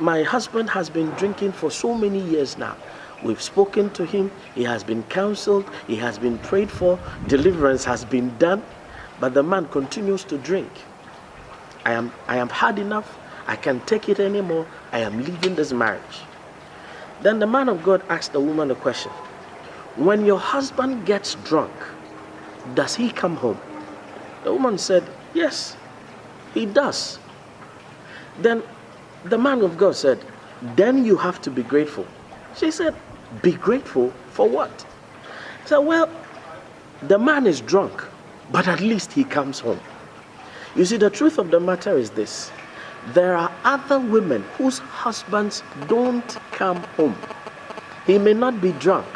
my husband has been drinking for so many years now. We've spoken to him, he has been counseled, he has been prayed for, deliverance has been done, but the man continues to drink. I am hard enough, I can't take it anymore, I am leaving this marriage. Then the man of God asked the woman a question. When your husband gets drunk, does he come home? The woman said, yes, he does. Then the man of God said, then you have to be grateful. She said, be grateful for what? He said, well, the man is drunk, but at least he comes home. You see, the truth of the matter is this. There are other women whose husbands don't come home. He may not be drunk,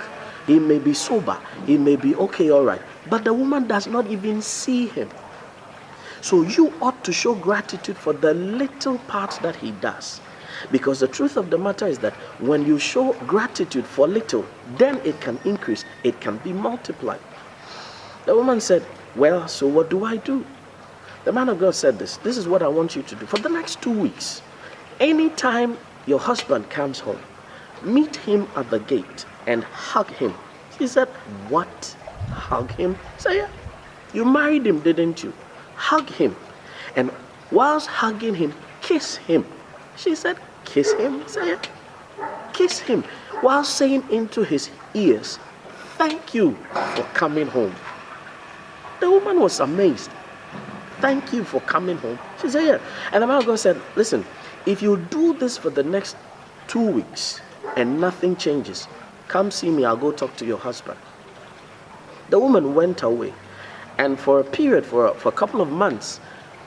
he may be sober, he may be okay, all right, but the woman does not even see him. So you ought to show gratitude for the little part that he does. Because the truth of the matter is that when you show gratitude for little, then it can increase, it can be multiplied. The woman said, well, so what do I do? The man of God said this is what I want you to do. For the next 2 weeks, anytime your husband comes home, meet him at the gate and hug him. She said, what? Hug him? Say, yeah. You married him, didn't you? Hug him. And whilst hugging him, kiss him. She said, kiss him? Say, yeah. Kiss him. While saying into his ears, thank you for coming home. The woman was amazed. Thank you for coming home. She said, yeah. And the man of God said, listen, if you do this for the next 2 weeks and nothing changes, come see me, I'll go talk to your husband. The woman went away. And for a period, for a couple of months,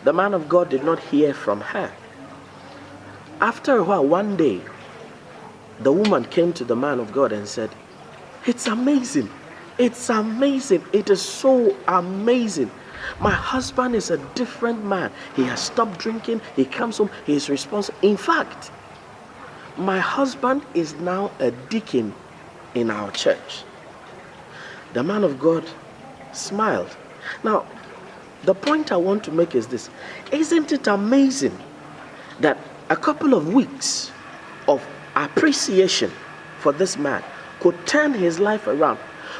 the man of God did not hear from her. After a while, one day, the woman came to the man of God and said, it's amazing. It's amazing. It is so amazing. My husband is a different man. He has stopped drinking. He comes home. He is responsible. In fact, my husband is now a deacon in our church. The man of God smiled. Now, the point I want to make is this. Isn't it amazing that a couple of weeks of appreciation for this man could turn his life around,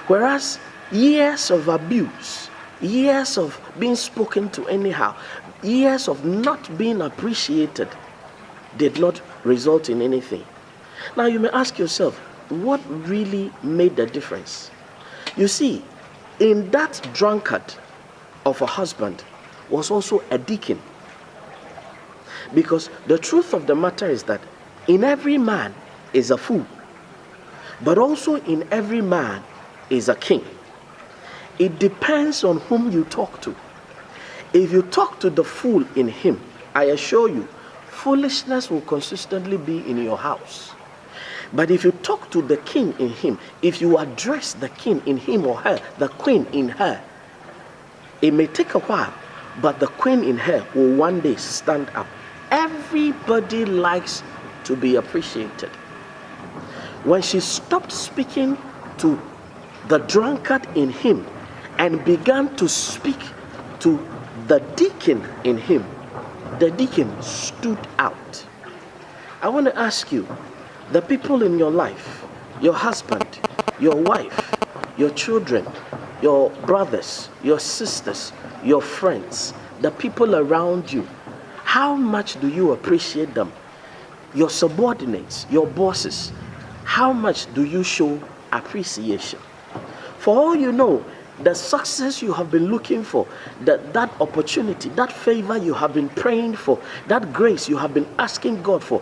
whereas years of abuse, years of being spoken to anyhow, years of not being appreciated did not result in anything? Now you may ask yourself, what really made the difference? You see, in that drunkard of a husband was also a deacon. Because the truth of the matter is that in every man is a fool, but also in every man is a king. It depends on whom you talk to. If you talk to the fool in him, I assure you, foolishness will consistently be in your house. But if you talk to the king in him, if you address the king in him or her, the queen in her, it may take a while, but the queen in her will one day stand up. Everybody likes to be appreciated. When she stopped speaking to the drunkard in him and began to speak to the deacon in him, the deacon stood out. I want to ask you, the people in your life, your husband, your wife, your children, your brothers, your sisters, your friends, the people around you, how much do you appreciate them? Your subordinates, your bosses, how much do you show appreciation? For all you know, the success you have been looking for, that opportunity, that favor you have been praying for, that grace you have been asking God for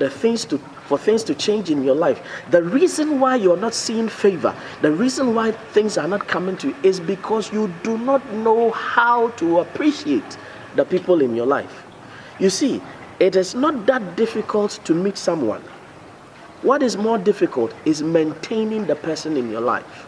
things to change in your life. The reason why you're not seeing favor, the reason why things are not coming to you is because you do not know how to appreciate the people in your life. You see, it is not that difficult to meet someone. What is more difficult is maintaining the person in your life.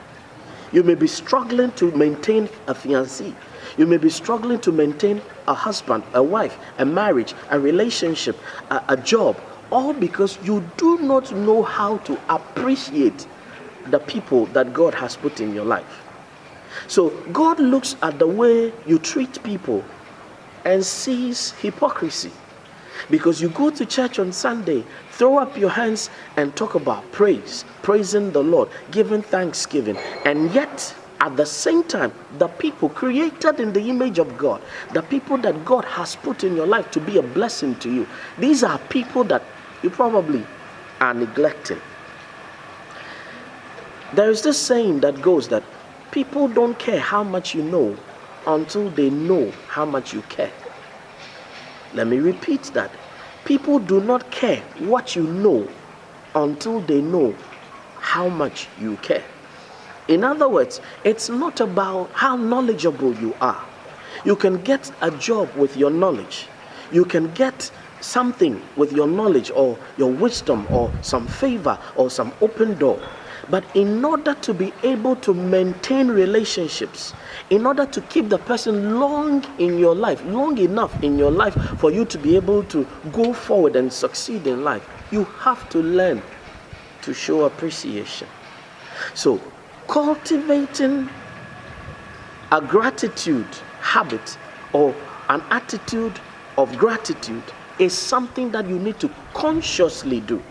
You may be struggling to maintain a fiancé. You may be struggling to maintain a husband, a wife, a marriage, a relationship, a job, all because you do not know how to appreciate the people that God has put in your life. So God looks at the way you treat people and sees hypocrisy. Because you go to church on Sunday, throw up your hands and talk about praising the Lord, giving thanksgiving. And yet, at the same time, the people created in the image of God, the people that God has put in your life to be a blessing to you, these are people that you probably are neglecting. There is this saying that goes that people don't care how much you know until they know how much you care. Let me repeat that. People do not care what you know until they know how much you care. In other words, it's not about how knowledgeable you are. You can get a job with your knowledge. You can get something with your knowledge or your wisdom or some favor or some open door. But in order to be able to maintain relationships, in order to keep the person long enough in your life for you to be able to go forward and succeed in life, you have to learn to show appreciation. So, cultivating a gratitude habit or an attitude of gratitude is something that you need to consciously do.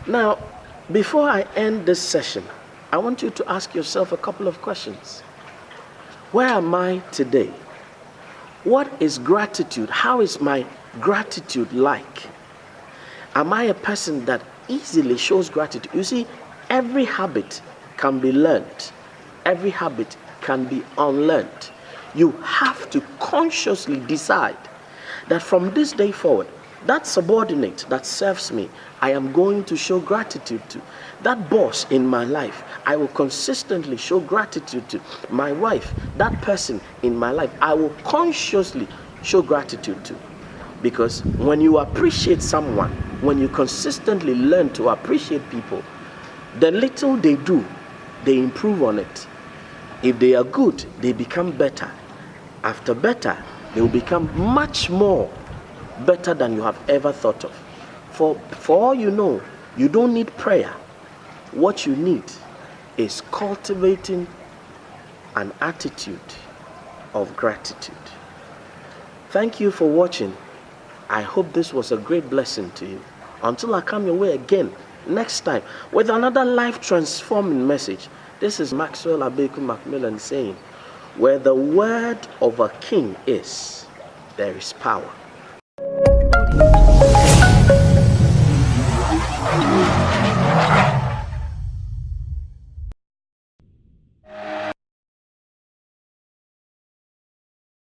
Now, before I end this session, I want you to ask yourself a couple of questions. Where am I today? What is gratitude? How is my gratitude like? Am I a person that easily shows gratitude? You see, every habit can be learned. Every habit can be unlearned. You have to consciously decide that from this day forward, that subordinate that serves me, I am going to show gratitude to. That boss in my life, I will consistently show gratitude to. My wife, that person in my life, I will consciously show gratitude to. Because when you appreciate someone, when you consistently learn to appreciate people, the little they do, they improve on it. If they are good, they become better. After better, they will become much more better than you have ever thought of. For all you know, you don't need prayer. What you need is cultivating an attitude of gratitude. Thank you for watching. I hope this was a great blessing to you. Until I come your way again next time with another life-transforming message, this is Maxwell Macmillan saying, where the word of a king is, there is power.